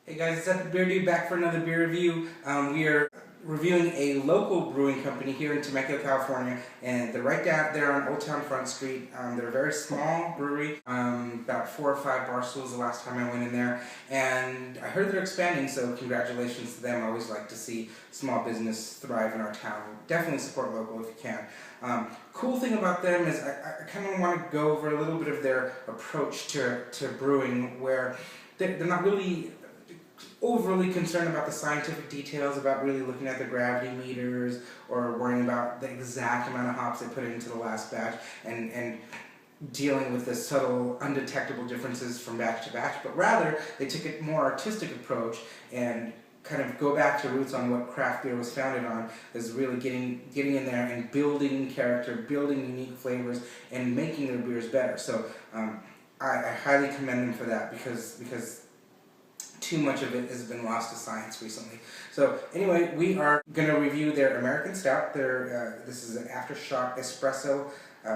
Hey guys, it's Beer Dude back for another beer review. We are reviewing a local brewing company here in Temecula, California, and they're right down there on Old Town Front Street. They're a very small brewery, about 4 or 5 bar stools the last time I went in there, and I heard they're expanding, so congratulations to them. I always like to see small business thrive in our town. Definitely support local if you can. Cool thing about them is I kind of want to go over a little bit of their approach to brewing, where they're not really overly concerned about the scientific details, about really looking at the gravity meters or worrying about the exact amount of hops they put into the last batch and dealing with the subtle, undetectable differences from batch to batch, but rather they took a more artistic approach and kind of go back to roots on what craft beer was founded on, is really getting in there and building character, building unique flavors, and making their beers better. So I highly commend them for that because too much of it has been lost to science recently. So anyway, we are going to review their American Stout. This is an Aftershock Espresso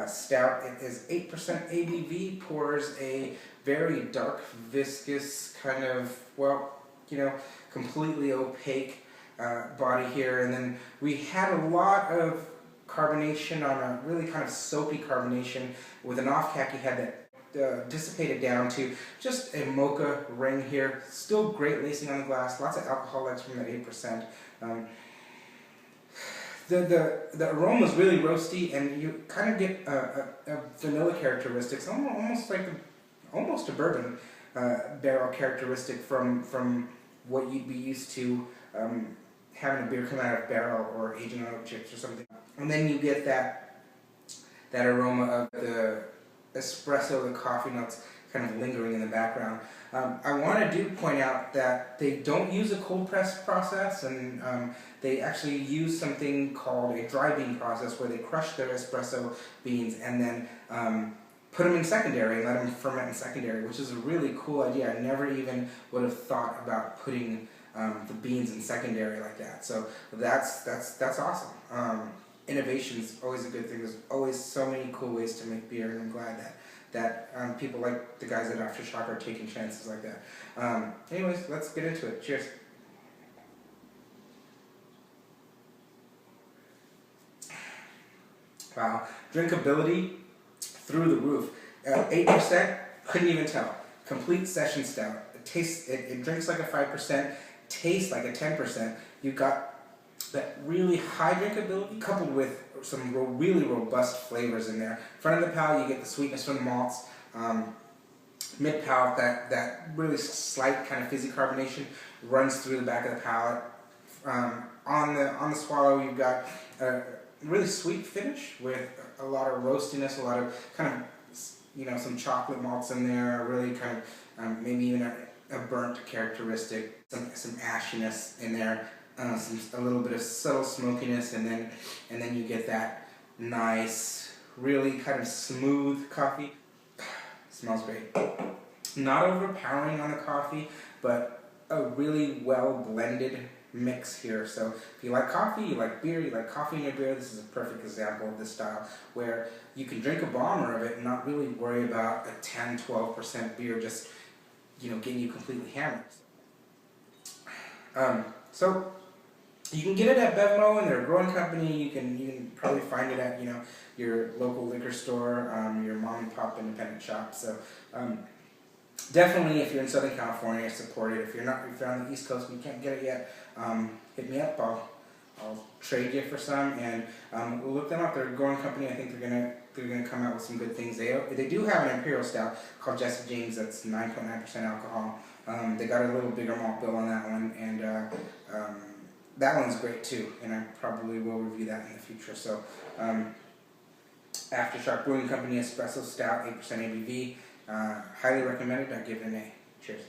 Stout. It is 8% ABV, pours a very dark, viscous, kind of, well, you know, completely opaque body here. And then we had a lot of carbonation on a really kind of soapy carbonation with an off-cack. You had that dissipated down to just a mocha ring here. Still great lacing on the glass, lots of alcohol legs from that 8%. The aroma is really roasty, and you kind of get a vanilla characteristics, almost like almost a bourbon barrel characteristic from what you'd be used to having a beer come out of barrel or aging on oak chips or something. And then you get that aroma of the espresso, the coffee notes kind of lingering in the background. I want to point out that they don't use a cold press process, and they actually use something called a dry bean process, where they crush their espresso beans and then put them in secondary and let them ferment in secondary, which is a really cool idea. I never even would have thought about putting the beans in secondary like that. So that's awesome. Innovation is always a good thing. There's always so many cool ways to make beer, and I'm glad that people like the guys at Aftershock are taking chances like that. Anyways, let's get into it. Cheers. Wow, drinkability through the roof. 8%, couldn't even tell. Complete session stout. It drinks like a 5%, tastes like a 10%. You got that really high drinkability coupled with some really robust flavors in there. Front of the palate, you get the sweetness from the malts. Mid palate, that really slight kind of fizzy carbonation runs through the back of the palate. On the swallow, you've got a really sweet finish with a lot of roastiness, a lot of kind of, you know, some chocolate malts in there, really kind of maybe even a burnt characteristic, some ashiness in there. A little bit of subtle smokiness, and then you get that nice, really kind of smooth coffee. Smells great. Not overpowering on the coffee, but a really well blended mix here. So if you like coffee, you like beer, you like coffee in your beer, this is a perfect example of this style, where you can drink a bomber of it and not really worry about a 10-12% beer just, you know, getting you completely hammered. So you can get it at Bevmo, and they're a growing company. You can probably find it at, you know, your local liquor store, your mom and pop independent shop. So definitely, if you're in Southern California, support it. If you're on the East Coast and you can't get it yet, hit me up. I'll trade you for some, and we'll look them up. They're a growing company. I think they're gonna come out with some good things. They do have an Imperial Stout called Jesse James that's 9.9% alcohol. They got a little bigger malt bill on that one, and that one's great too, and I probably will review that in the future. So, Aftershock Brewing Company Espresso Stout, 8% ABV. Highly recommended. I give it an A. Cheers.